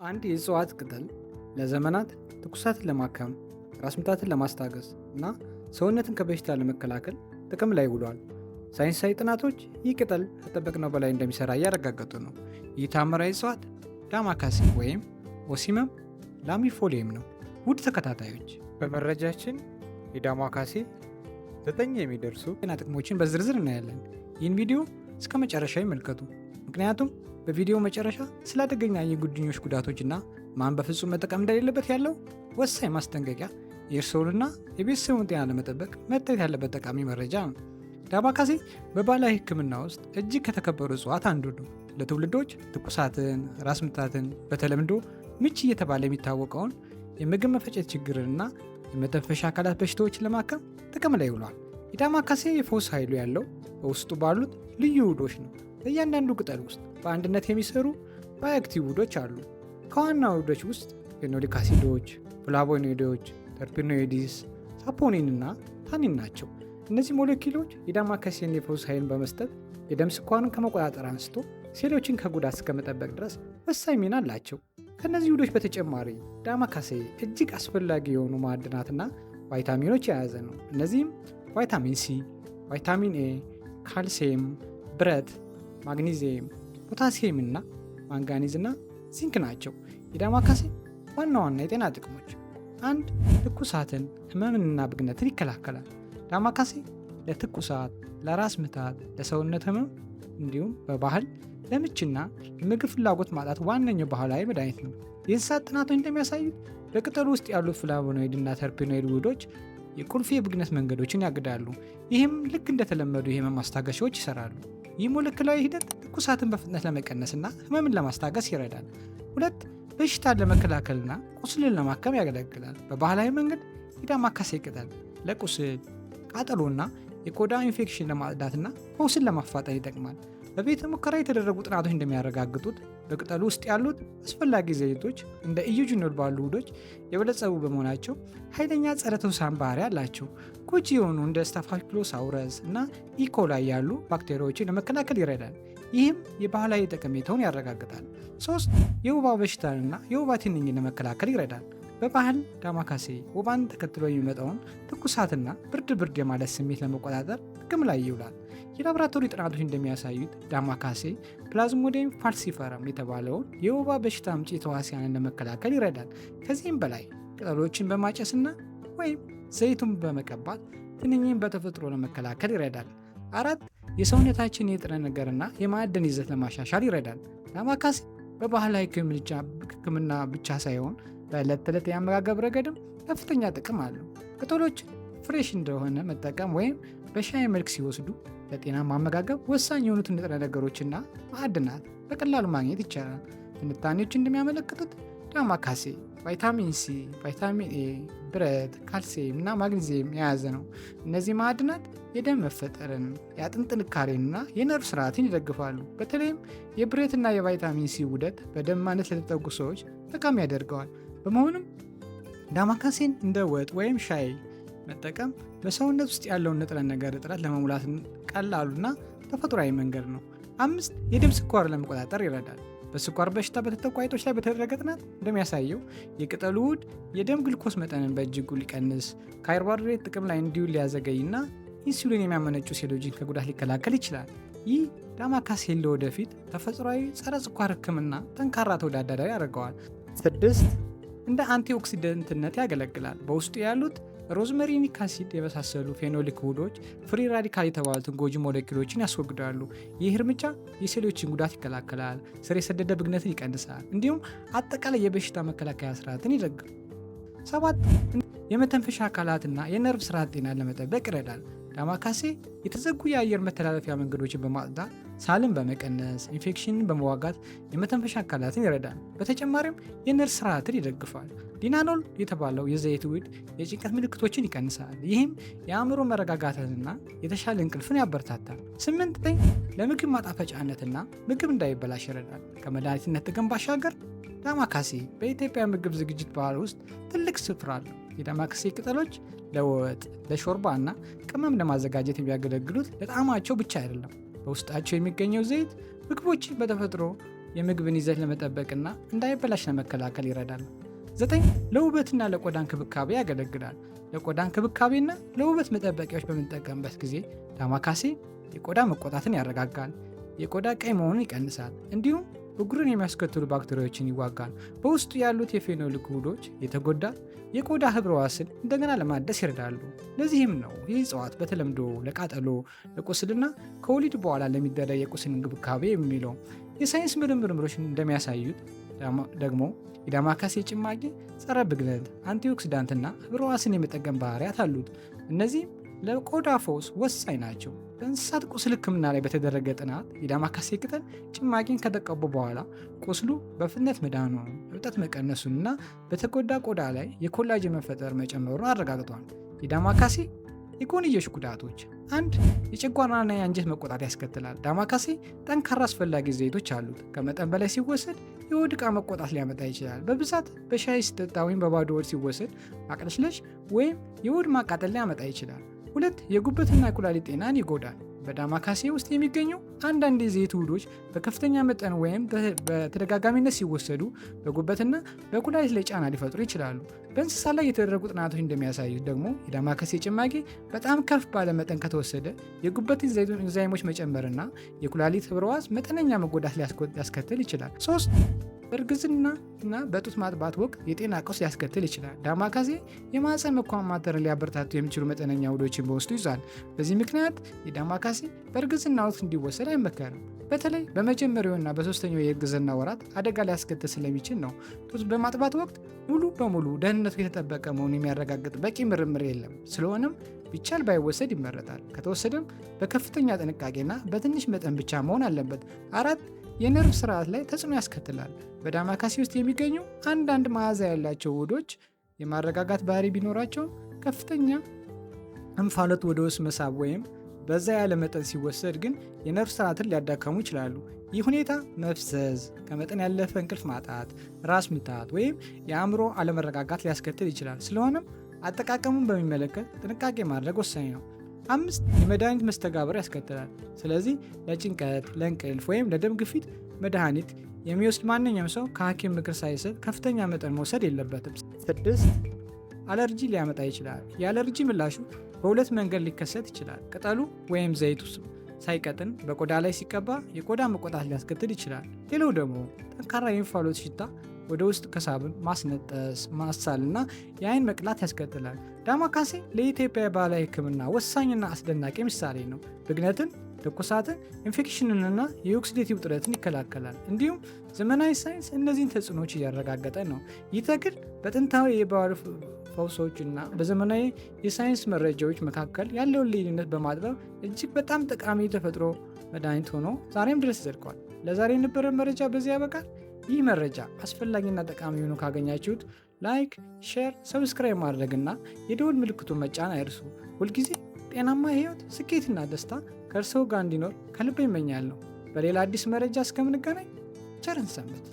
አንድ የእጽዋት ቅጠል ለዘመናት ትኩሳትን ለማከም፣ ራስ ምታትን ለማስታገስ እና ሰውነትን ከበሽታ ለመከላከል ጥቅም ላይ ውሏል። ሳይንሳዊ ጥናቶች ይህ ቅጠል ከጠበቅነው በላይ እንደሚሰራ እያረጋገጡ ነው። ይህ ታምራዊ እጽዋት ዳማካሲ ወይም ኦሲመም ላሚፎሊየም ነው። ውድ ተከታታዮች፣ በመረጃችን የዳማካሲ 9 የሚደርሱ ጤና ጥቅሞችን በዝርዝር እናያለን። ይህን ቪዲዮ እስከ መጨረሻ ይመልከቱ፣ ምክንያቱም በቪዲዮ መጨረሻ ስለ አደገኛ የጎንዮሽ ጉዳቶችና ማን በፍጹም መጠቀም እንደሌለበት ያለው ወሳኝ ማስጠንቀቂያ የእርስዎንና የቤተሰቡን ጤና ለመጠበቅ መታየት ያለበት ጠቃሚ መረጃ ነው። ዳማካሴ በባህላዊ ሕክምና ውስጥ እጅግ ከተከበሩ እጽዋት አንዱ ነው። ለትውልዶች ትኩሳትን፣ ራስ ምታትን፣ በተለምዶ ምች እየተባለ የሚታወቀውን የምግብ መፈጨት ችግርንና የመተንፈሻ አካላት በሽታዎችን ለማከም ጥቅም ላይ ውሏል። የዳማካሴ የፈውስ ኃይሉ ያለው በውስጡ ባሉት ልዩ ውህዶች ነው። በእያንዳንዱ ቅጠል ውስጥ በአንድነት የሚሰሩ ባዮአክቲቭ ውህዶች አሉ። ከዋና ውህዶች ውስጥ ፌኖሊክ አሲዶች፣ ፍላቮኖይዶች፣ ተርፒኖይድስ፣ ሳፖኒን እና ታኒን ናቸው። እነዚህ ሞለኪውሎች የዳማካሴን የፈውስ ኃይልን በመስጠት የደም ስኳርን ከመቆጣጠር አንስቶ ሴሎችን ከጉዳት እስከመጠበቅ ድረስ ወሳኝ ሚና አላቸው። ከእነዚህ ውህዶች በተጨማሪ ዳማካሴ እጅግ አስፈላጊ የሆኑ ማዕድናትና ቫይታሚኖች የያዘ ነው። እነዚህም ቫይታሚን ሲ፣ ቫይታሚን ኤ፣ ካልሲየም፣ ብረት፣ ማግኒዚየም፣ ፖታሲየም እና ማንጋኒዝ እና ዚንክ ናቸው። የዳማካሴ ዋና ዋና የጤና ጥቅሞች: 1. ትኩሳትን፣ ህመምንና ብግነትን ይከላከላል። ዳማካሴ ለትኩሳት፣ ለራስ ምታት፣ ለሰውነት ህመም እንዲሁም በባህል ለምችና የምግብ ፍላጎት ማጣት ዋነኛው ባህላዊ መድኃኒት ነው። የእንስሳት ጥናቶች እንደሚያሳዩት በቅጠሉ ውስጥ ያሉት ፍላቮኖይድ እና ተርፒኖይድ ውህዶች የቁልፍ የብግነት መንገዶችን ያግዳሉ። ይህም ልክ እንደተለመዱ የህመም ማስታገሻዎች ይሰራሉ። ይህ ሞለኪላዊ ሂደት ትኩሳትን በፍጥነት ለመቀነስና ህመምን ለማስታገስ ይረዳል። 2. በሽታን ለመከላከልና ቁስልን ለማከም ያገለግላል። በባህላዊ መንገድ የዳማካሴ ቅጠል ለቁስል፣ ቃጠሎና የቆዳ ኢንፌክሽን ለማጽዳትና ፈውስን ለማፋጠን ይጠቅማል። በቤተ ሙከራ የተደረጉ ጥናቶች እንደሚያረጋግጡት በቅጠሉ ውስጥ ያሉት አስፈላጊ ዘይቶች እንደ ኢዩጂኖል ባሉ ውህዶች የበለጸጉ በመሆናቸው ኃይለኛ ጸረ ተውሳን ባህሪ አላቸው። ጎጂ የሆኑ እንደ ስታፋይሎኮከስ እና ኢኮላይ ያሉ ባክቴሪያዎችን ለመከላከል ይረዳል። ይህም የባህላዊ ጠቀሜታውን ያረጋግጣል። 3. የወባ በሽታንና የወባ ትንኝን ለመከላከል ይረዳል። በባህል ዳማካሴ ወባን ተከትሎ የሚመጣውን ትኩሳትና ብርድ የማለት ስሜት ለመቆጣጠር ጥቅም ላይ ይውላል። የላቦራቶሪ ጥናቶች እንደሚያሳዩት ዳማካሴ ፕላዝሞዲየም ፋልሲፈረም የተባለውን የወባ በሽታ አምጪ ተዋሲያንን ለመከላከል ይረዳል። ከዚህም በላይ ቅጠሎችን በማጨስና ወይም ዘይቱን በመቀባት ትንኝን በተፈጥሮ ለመከላከል ይረዳል። 4. የሰውነታችን የንጥረ ነገርና የማዕድን ይዘት ለማሻሻል ይረዳል። ዳማካሴ በባህላዊ ሕክምና ብቻ ሳይሆን በዕለት ተዕለት የአመጋገብ ረገድም ከፍተኛ ጥቅም አለው። ቅጠሎች ፍሬሽ እንደሆነ መጠቀም ወይም በሻይ መልክ ሲወስዱ ለጤናማ አመጋገብ ወሳኝ የሆኑት ንጥረ ነገሮችና ማዕድናት በቀላሉ ማግኘት ይቻላል። ትንታኔዎች እንደሚያመለክቱት ዳማካሴ ቫይታሚን ሲ፣ ቫይታሚን ኤ፣ ብረት፣ ካልሲየም እና ማግኒዚየም የያዘ ነው። እነዚህ ማዕድናት የደም መፈጠርን፣ የአጥንት ጥንካሬንና የነርቭ ስርዓትን ይደግፋሉ። በተለይም የብረትና የቫይታሚን ሲ ውህደት በደም ማነስ ለተጠቁ ሰዎች ጠቃሚ ያደርገዋል። በመሆኑም ዳማካሴን እንደ ወጥ ወይም ሻይ መጠቀም በሰውነት ውስጥ ያለውን ንጥረ ነገር እጥረት ለመሙላት ቀላሉና ተፈጥሯዊ መንገድ ነው። 5. የደም ስኳር ለመቆጣጠር ይረዳል። በስኳር በሽታ በተጠቁ አይጦች ላይ በተደረገ ጥናት እንደሚያሳየው የቅጠሉ ውህድ የደም ግልኮስ መጠንን በእጅጉ ሊቀንስ፣ ካርቦሃይድሬት ጥቅም ላይ እንዲውል ሊያዘገይና ኢንሱሊን የሚያመነጩ ሴሎችን ከጉዳት ሊከላከል ይችላል። ይህ ዳማካሴን ለወደፊት ተፈጥሯዊ ጸረ ስኳር ህክምና ጠንካራ ተወዳዳሪ ያደርገዋል። 6. እንደ አንቲኦክሲደንትነት ያገለግላል። በውስጡ ያሉት ሮዝመሪኒክ አሲድ የመሳሰሉ ፌኖሊክ ውህዶች ፍሪ ራዲካል የተባሉትን ጎጂ ሞለኪውሎችን ያስወግዳሉ። ይህ እርምጃ የሴሎችን ጉዳት ይከላከላል፣ ስር የሰደደ ብግነትን ይቀንሳል፣ እንዲሁም አጠቃላይ የበሽታ መከላከያ ስርዓትን ይደግፋል። 7. የመተንፈሻ አካላትና የነርቭ ስርዓት ጤናን ለመጠበቅ ይረዳል። ዳማካሴ የተዘጉ የአየር መተላለፊያ መንገዶችን በማጽዳት ሳልን በመቀነስ ኢንፌክሽንን በመዋጋት የመተንፈሻ አካላትን ይረዳል። በተጨማሪም የነርቭ ስርዓትን ይደግፋል። ዲናኖል የተባለው የዘይት ውህድ የጭንቀት ምልክቶችን ይቀንሳል። ይህም የአእምሮ መረጋጋትንና የተሻለ እንቅልፍን ያበረታታል። 8. ለምግብ ማጣፈጫነትና ምግብ እንዳይበላሽ ይረዳል። ከመድኃኒትነት ጥቅም ባሻገር ዳማካሴ በኢትዮጵያ ምግብ ዝግጅት ባህል ውስጥ ትልቅ ስፍራ አለው። የዳማካሴ ቅጠሎች ለወጥ፣ ለሾርባ እና ቅመም ለማዘጋጀት የሚያገለግሉት ለጣዕማቸው ብቻ አይደለም። በውስጣቸው የሚገኘው ዘይት ምግቦችን በተፈጥሮ የምግብን ይዘት ለመጠበቅና እንዳይበላሽ ለመከላከል ይረዳል። 9 ለውበትና ለቆዳ እንክብካቤ ያገለግላል። ለቆዳ እንክብካቤና ለውበት መጠበቂያዎች በምንጠቀምበት ጊዜ ዳማካሴ የቆዳ መቆጣትን ያረጋጋል፣ የቆዳ ቀይ መሆኑን ይቀንሳል፣ እንዲሁም ብጉርን የሚያስከትሉ ባክቴሪያዎችን ይዋጋል። በውስጡ ያሉት የፌኖሊክ ውህዶች የተጎዳ የቆዳ ህብረ ሕዋስን እንደገና ለማደስ ይረዳሉ። ለዚህም ነው ይህ እጽዋት በተለምዶ ለቃጠሎ፣ ለቁስልና ከወሊድ በኋላ ለሚደረግ የቁስል እንክብካቤ የሚለው። የሳይንስ ምርምሮች እንደሚያሳዩት ደግሞ የዳማካሴ ጭማቂ ጸረ ብግነት፣ አንቲኦክሲዳንትና ህብረ ሕዋስን የመጠገን ባህሪያት አሉት። እነዚህም ለቆዳ ፈውስ ወሳኝ ናቸው። በእንስሳት ቁስል ህክምና ላይ በተደረገ ጥናት የዳማካሴ ቅጠል ጭማቂን ከተቀቡ በኋላ ቁስሉ በፍጥነት መዳኑን፣ እብጠት መቀነሱንና በተጎዳ ቆዳ ላይ የኮላጅን መፈጠር መጨመሩን አረጋግጧል። የዳማካሴ የጎንዮሽ ጉዳቶች 1 የጨጓራና የአንጀት መቆጣት ያስከትላል። ዳማካሴ ጠንካራ አስፈላጊ ዘይቶች አሉት። ከመጠን በላይ ሲወሰድ የሆድ ዕቃ መቆጣት ሊያመጣ ይችላል። በብዛት በሻይ ሲጠጣ ወይም በባዶ ሆድ ሲወሰድ ማቅለሽለሽ ወይም የሆድ ማቃጠል ሊያመጣ ይችላል። 2 የጉበትና የኩላሊት ጤናን ይጎዳል። በዳማካሴ ውስጥ የሚገኙ አንዳንድ የዘይት ውህዶች በከፍተኛ መጠን ወይም በተደጋጋሚነት ሲወሰዱ በጉበትና በኩላሊት ላይ ጫና ሊፈጥሩ ይችላሉ። በእንስሳ ላይ የተደረጉ ጥናቶች እንደሚያሳዩት ደግሞ የዳማካሴ ጭማቂ በጣም ከፍ ባለ መጠን ከተወሰደ የጉበት ኢንዛይሞች መጨመርና የኩላሊት ህብረ ሕዋስ መጠነኛ መጎዳት ሊያስከትል ይችላል። 3 በእርግዝና እና በጡት ማጥባት ወቅት የጤና ቀውስ ሊያስከትል ይችላል። ዳማካሴ የማህፀን መኮማተርን ሊያበረታቱ የሚችሉ መጠነኛ ውህዶችን በውስጡ ይዟል። በዚህ ምክንያት የዳማካሴ በእርግዝና ወቅት እንዲወሰድ አይመከርም። በተለይ በመጀመሪያውና በሶስተኛው የእርግዝና ወራት አደጋ ሊያስከትል ስለሚችል ነው። ጡት በማጥባት ወቅት ሙሉ በሙሉ ደህንነቱ የተጠበቀ መሆኑን የሚያረጋግጥ በቂ ምርምር የለም። ስለሆነም ቢቻል ባይወሰድ ይመረጣል። ከተወሰደም በከፍተኛ ጥንቃቄና በትንሽ መጠን ብቻ መሆን አለበት። 4 የነርቭ ስርዓት ላይ ተጽዕኖ ያስከትላል። በዳማካሴ ውስጥ የሚገኙ አንዳንድ መዓዛ ያላቸው ውህዶች የማረጋጋት ባህሪ ቢኖራቸውም ከፍተኛ እንፋሎት ወደ ውስጥ መሳብ ወይም በዛ ያለ መጠን ሲወሰድ ግን የነርቭ ስርዓትን ሊያዳከሙ ይችላሉ። ይህ ሁኔታ መፍዘዝ፣ ከመጠን ያለፈ እንቅልፍ ማጣት፣ ራስ ምታት ወይም የአእምሮ አለመረጋጋት ሊያስከትል ይችላል። ስለሆነም አጠቃቀሙን በሚመለከት ጥንቃቄ ማድረግ ወሳኝ ነው። 5 የመድኃኒት መስተጋብር ያስከትላል። ስለዚህ ለጭንቀት፣ ለእንቅልፍ ወይም ለደም ግፊት መድኃኒት የሚወስድ ማንኛውም ሰው ከሐኪም ምክር ሳይሰጥ ከፍተኛ መጠን መውሰድ የለበትም። 6 አለርጂ ሊያመጣ ይችላል። የአለርጂ ምላሹ በሁለት መንገድ ሊከሰት ይችላል። ቅጠሉ ወይም ዘይቱ ሳይቀጥን በቆዳ ላይ ሲቀባ የቆዳ መቆጣት ሊያስከትል ይችላል። ሌላው ደግሞ ጠንካራ የእንፋሎት ሽታ ወደ ውስጥ ከሳብን ማስነጠስ፣ ማሳል እና የአይን መቅላት ያስከትላል። ዳማካሴ ለኢትዮጵያ ባህላዊ ሕክምና ወሳኝና አስደናቂ ምሳሌ ነው። ብግነትን፣ ትኩሳትን፣ ኢንፌክሽንንና የኦክሲዴቲቭ ውጥረትን ይከላከላል። እንዲሁም ዘመናዊ ሳይንስ እነዚህን ተጽዕኖዎች እያረጋገጠ ነው። ይህ ተክል በጥንታዊ የባህል ፈውሶች እና በዘመናዊ የሳይንስ መረጃዎች መካከል ያለውን ልዩነት በማጥበብ እጅግ በጣም ጠቃሚ የተፈጥሮ መድኃኒት ሆኖ ዛሬም ድረስ ዘልቋል። ለዛሬ የነበረ መረጃ በዚህ ያበቃል። ይህ መረጃ አስፈላጊና ጠቃሚ ሆኖ ካገኛችሁት ላይክ፣ ሼር፣ ሰብስክራይብ ማድረግና የደወል ምልክቱን መጫን አይርሱ። ሁልጊዜ ጤናማ ህይወት፣ ስኬትና ደስታ ከእርስዎ ጋር እንዲኖር ከልብ ይመኛለሁ። በሌላ አዲስ መረጃ እስከምንገናኝ ቸር እንሰንብት።